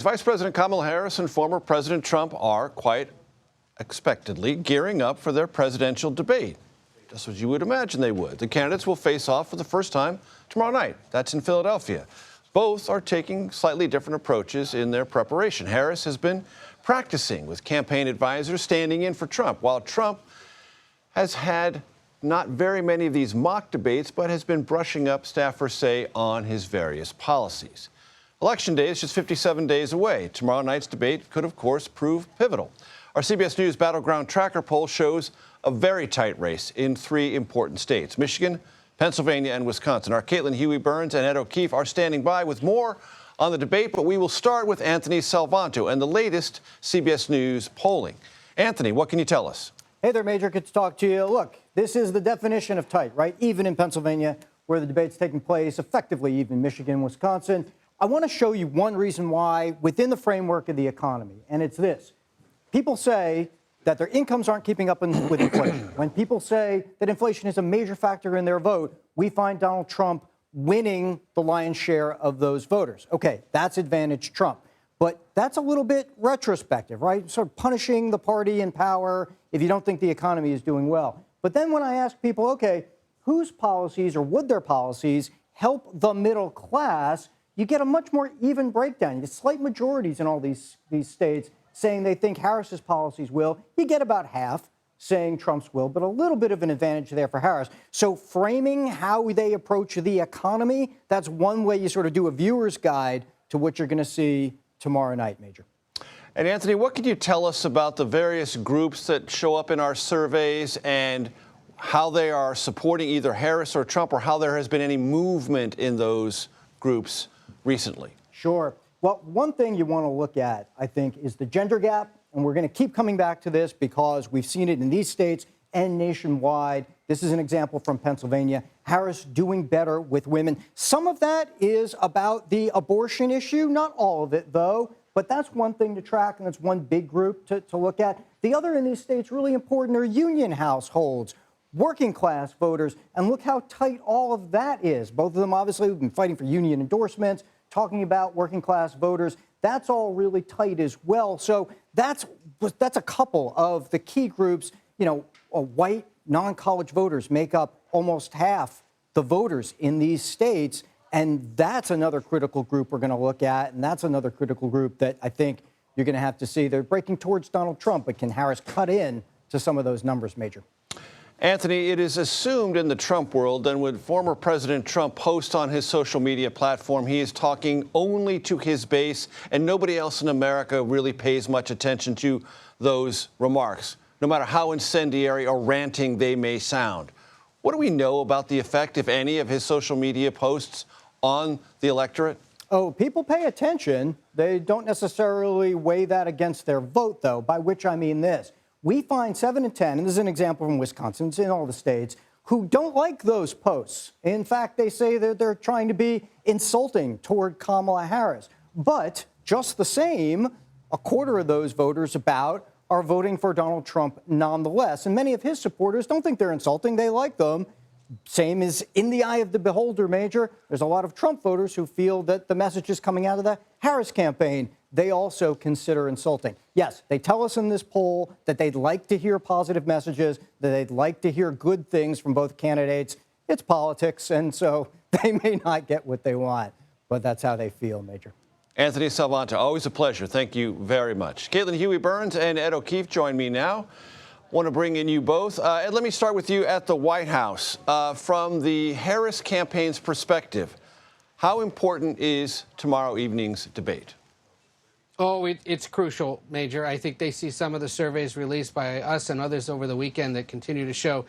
Vice President Kamala Harris and former President Trump are, quite expectedly, gearing up for their presidential debate, just as you would imagine they would. The candidates will face off for the first time tomorrow night. That's in Philadelphia. Both are taking slightly different approaches in their preparation. Harris has been practicing with campaign advisors standing in for Trump, while Trump has had not very many of these mock debates, but has been brushing up, staffers say, on his various policies. Election day is just 57 days away. Tomorrow night's debate could, of course, prove pivotal. Our CBS News Battleground Tracker poll shows a very tight race in 3 important states: Michigan, Pennsylvania, and Wisconsin. Our Caitlin Huey-Burns and Ed O'Keefe are standing by with more on the debate, but we will start with Anthony Salvanto and the latest CBS News polling. Anthony, what can you tell us? Hey there, Major. Good to talk to you. Look, this is the definition of tight, right? Even in Pennsylvania, where the debate's taking place, effectively even Michigan, Wisconsin. I want to show you one reason why within the framework of the economy, and it's this. People say that their incomes aren't keeping up with inflation. When people say that inflation is a major factor in their vote, we find Donald Trump winning the lion's share of those voters. Okay, that's advantage Trump. But that's a little bit retrospective, right? Sort of punishing the party in power if you don't think the economy is doing well. But then when I ask people, okay, whose policies or would their policies help the middle class, you get a much more even breakdown. You get slight majorities in all these states saying they think Harris's policies will. You get about half saying Trump's will, but a little bit of an advantage there for Harris. So framing how they approach the economy, that's one way you sort of do a viewer's guide to what you're going to see tomorrow night, Major. And Anthony, what can you tell us about the various groups that show up in our surveys and how they are supporting either Harris or Trump, or how there has been any movement in those groups recently? Sure. Well, one thing you want to look at, I think, is the gender gap. And we're going to keep coming back to this because we've seen it in these states and nationwide. This is an example from Pennsylvania. Harris doing better with women. Some of that is about the abortion issue. Not all of it, though. But that's one thing to track, and that's one big group to look at. The other in these states, really important, are union households, working class voters. And look how tight all of that is. Both of them, obviously, have been fighting for union endorsements, talking about working class voters. That's all really tight as well. So that's a couple of the key groups. You know, white non-college voters make up almost half the voters in these states. And that's another critical group we're going to look at. And that's another critical group that I think you're going to have to see. They're breaking towards Donald Trump, but can Harris cut in to some of those numbers, Major? Anthony, it is assumed in the Trump world that when former President Trump posts on his social media platform, he is talking only to his base, and nobody else in America really pays much attention to those remarks, no matter how incendiary or ranting they may sound. What do we know about the effect, if any, of his social media posts on the electorate? Oh, people pay attention. They don't necessarily weigh that against their vote, though, by which I mean this. We find 7 in 10, and this is an example from Wisconsin, it's in all the states, who don't like those posts. In fact, they say that they're trying to be insulting toward Kamala Harris. But just the same, a quarter of those voters are voting for Donald Trump nonetheless. And many of his supporters don't think they're insulting. They like them. Same as in the eye of the beholder, Major. There's a lot of Trump voters who feel that the messages coming out of the Harris campaign, they also consider insulting. Yes, they tell us in this poll that they'd like to hear positive messages, that they'd like to hear good things from both candidates. It's politics, and so they may not get what they want, but that's how they feel, Major. Anthony Salvanto, always a pleasure. Thank you very much. Caitlin Huey-Burns and Ed O'Keefe join me now. Want to bring in you both. Ed, let me start with you at the White House. From the Harris campaign's perspective, how important is tomorrow evening's debate? Oh, it's crucial, Major. I think they see some of the surveys released by us and others over the weekend that continue to show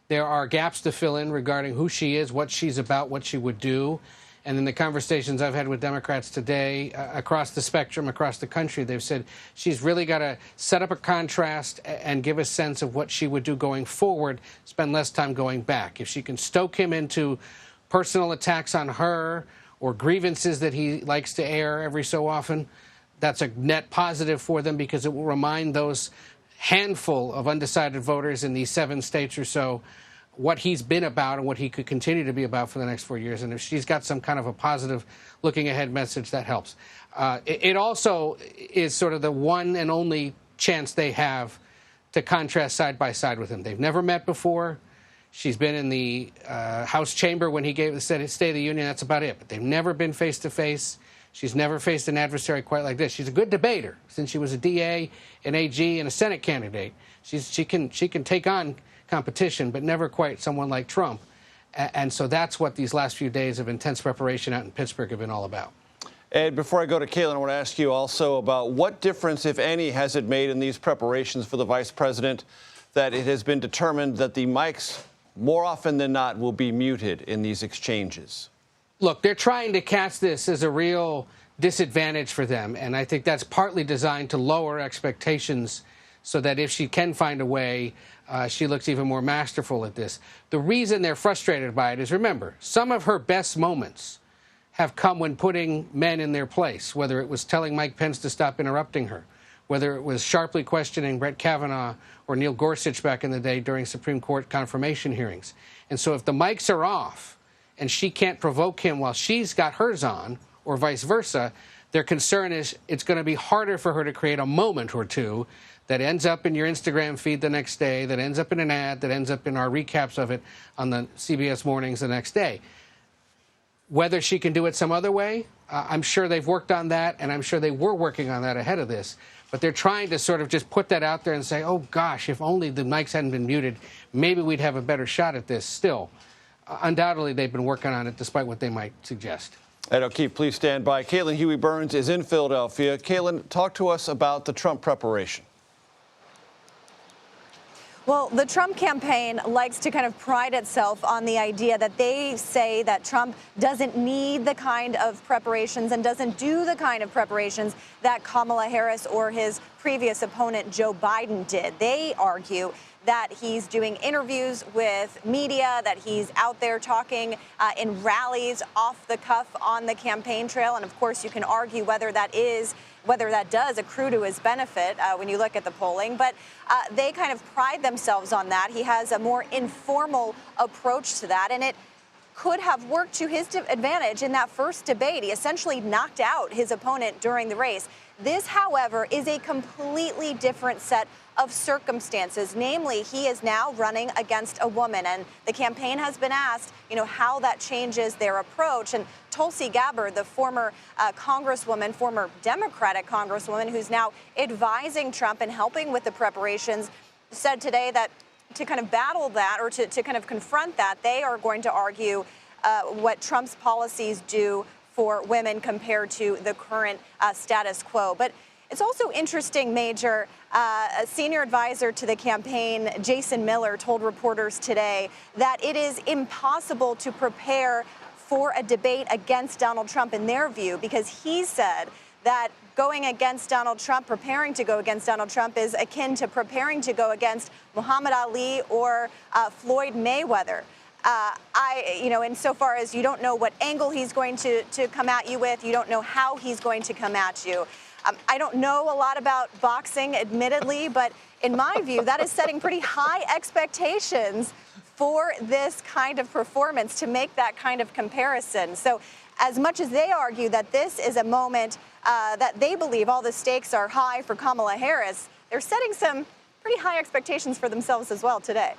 there are gaps to fill in regarding who she is, what she's about, what she would do. And in the conversations I've had with Democrats today, across the spectrum, across the country, they've said she's really got to set up a contrast and give a sense of what she would do going forward, spend less time going back. If she can stoke him into personal attacks on her or grievances that he likes to air every so often, that's a net positive for them because it will remind those handful of undecided voters in these 7 states or so what he's been about and what he could continue to be about for the next 4 years. And if she's got some kind of a positive looking ahead message, that helps. It also is sort of the one and only chance they have to contrast side by side with him. They've never met before. She's been in the House chamber when he gave the State of the Union. That's about it. But they've never been face to face. She's never faced an adversary quite like this. She's a good debater since she was a DA, an AG, and a Senate candidate. She can take on competition, but never quite someone like Trump. And so that's what these last few days of intense preparation out in Pittsburgh have been all about. Ed, before I go to Caitlin, I want to ask you also about what difference, if any, has it made in these preparations for the vice president that it has been determined that the mics, more often than not, will be muted in these exchanges? Look, they're trying to cast this as a real disadvantage for them, and I think that's partly designed to lower expectations so that if she can find a way, she looks even more masterful at this. The reason they're frustrated by it is, remember, some of her best moments have come when putting men in their place, whether it was telling Mike Pence to stop interrupting her, whether it was sharply questioning Brett Kavanaugh or Neil Gorsuch back in the day during Supreme Court confirmation hearings. And so if the mics are off and she can't provoke him while she's got hers on, or vice versa, their concern is it's going to be harder for her to create a moment or two that ends up in your Instagram feed the next day, that ends up in an ad, that ends up in our recaps of it on the CBS mornings the next day. Whether she can do it some other way, I'm sure they've worked on that, and I'm sure they were working on that ahead of this. But they're trying to sort of just put that out there and say, oh, gosh, if only the mics hadn't been muted, maybe we'd have a better shot at this still. Undoubtedly, they've been working on it, despite what they might suggest. Ed O'Keefe, please stand by. Caitlin Huey-Burns is in Philadelphia. Caitlin, talk to us about the Trump preparation. Well, the Trump campaign likes to kind of pride itself on the idea that they say that Trump doesn't need the kind of preparations and doesn't do the kind of preparations that Kamala Harris or his previous opponent, Joe Biden, did. They argue that he's doing interviews with media, that he's out there talking in rallies off the cuff on the campaign trail. And of course, you can argue whether that does accrue to his benefit when you look at the polling. But they kind of pride themselves on that. He has a more informal approach to that, and it could have worked to his advantage in that first debate. He essentially knocked out his opponent during the race. This, however, is a completely different set of circumstances. Namely, he is now running against a woman, and the campaign has been asked, how that changes their approach. And Tulsi Gabbard, the former congresswoman, former Democratic congresswoman, who's now advising Trump and helping with the preparations, said today that to kind of battle that, or to kind of confront that, they are going to argue what Trump's policies do for women compared to the current status quo. But it's also interesting, Major, a senior advisor to the campaign, Jason Miller, told reporters today that it is impossible to prepare for a debate against Donald Trump in their view, because he said that going against Donald Trump, preparing to go against Donald Trump, is akin to preparing to go against Muhammad Ali or Floyd Mayweather. Insofar as you don't know what angle he's going to come at you with, you don't know how he's going to come at you. I don't know a lot about boxing, admittedly, but in my view, that is setting pretty high expectations for this kind of performance to make that kind of comparison. So as much as they argue that this is a moment that they believe all the stakes are high for Kamala Harris, they're setting some pretty high expectations for themselves as well today.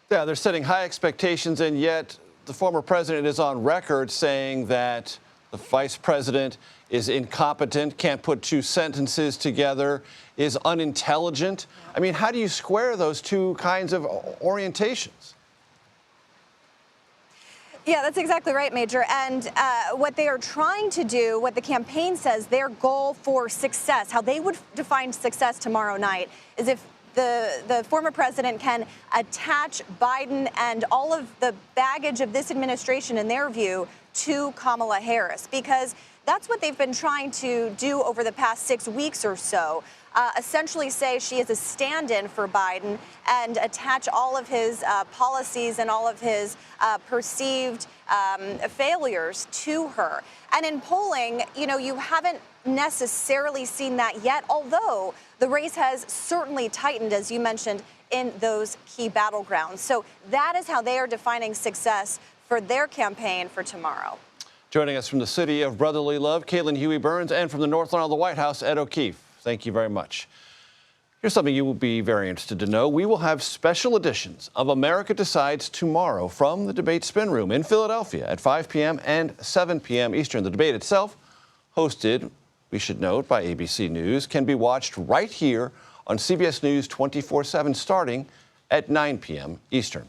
Yeah, they're setting high expectations, and yet the former president is on record saying that the vice president is incompetent, can't put two sentences together, is unintelligent. I mean, how do you square those two kinds of orientations? Yeah, that's exactly right, Major. And what they are trying to do, what the campaign says, their goal for success, how they would define success tomorrow night, is if the former president can attach Biden and all of the baggage of this administration, in their view, to Kamala Harris, because that's what they've been trying to do over the past 6 weeks or so. Essentially say she is a stand-in for Biden and attach all of his policies and all of his perceived failures to her. And in polling, you haven't necessarily seen that yet, although the race has certainly tightened, as you mentioned, in those key battlegrounds. So that is how they are defining success for their campaign for tomorrow. Joining us from the city of brotherly love, Caitlin Huey-Burns, and from the North Lawn of the White House, Ed O'Keefe. Thank you very much. Here's something you will be very interested to know. We will have special editions of America Decides tomorrow from the Debate Spin Room in Philadelphia at 5 p.m. and 7 p.m. Eastern. The debate itself, hosted, we should note, by ABC News, can be watched right here on CBS News 24/7 starting at 9 p.m. Eastern.